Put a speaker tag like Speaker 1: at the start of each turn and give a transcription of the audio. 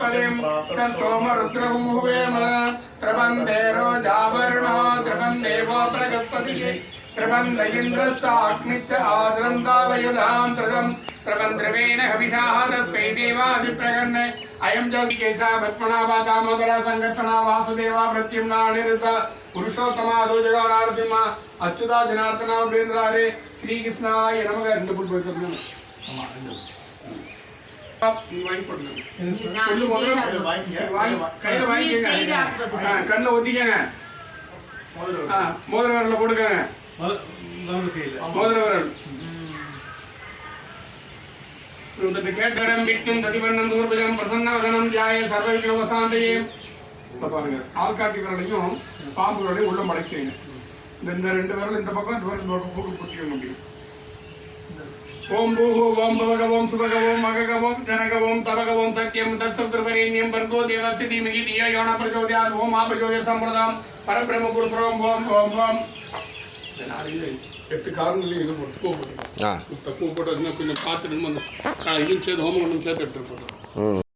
Speaker 1: बलिं तत्सोमरुद्रमुहुवेम त्रिबन्धेरो जावर्णो त्रिबन्धेवो प्रगस्पतिः त्रिबन्ध इन्द्रस्य अग्निश्च आद्रं दालयुधां त्रिदं त्रिबन्ध्रवेण हविषाः तस्मै देवादिप्रगण्य अयं ज्योतिकेशा पद्मनाभा दामोदरा संकर्षणा वासुदेवा प्रत्युम्ना अनिरुद्ध पुरुषोत्तमा दोजगाणारसिंह अच्युता जनार्दना उपेन्द्रारे श्रीकृष्णाय नमः ரெண்டு புல் போயிட்டு கண்ணை ஒத்திக்கங்க மோதிர விரல போட்டுக்கங்க மோதிர விரல் கேட்டரம் விட்டும் ததிவண்ணம் தூர்பஜம் பிரசன்னவதனம் ஜாய சர்வவிஜயோசாந்தையே பாருங்க ஆள்காட்டி விரலையும் பாம்பு விரலையும் உள்ள மடக்கிங்க இந்த ரெண்டு விரல் இந்த பக்கம் இந்த விரல் இந்த பக்கம் போட்டு பிடிச்சிக்க முடியும் ஓம் பூஹோ ஓம் பவகவோம் சுபகவோம் மககவோம் ஜனகவோம் தபகவோம் சத்யம் தத்சப்திரவரேண்யம் பர்கோ தேவஸ்ய தீமகி தியோ யோன பிரச்சோதயாத் ஓம் ஆபஜோதிய சம்பிரதாம் பரபிரம்ம புருஷரோம் ஓம் ஓம் ஓம் எட்டு காரணங்களையும் இது போட்டு பூ போட்டு போட்டு கொஞ்சம் பார்த்துட்டு இதையும் சேர்த்து ஹோமம் சேர்த்து எடுத்துட்டு போட்டோம்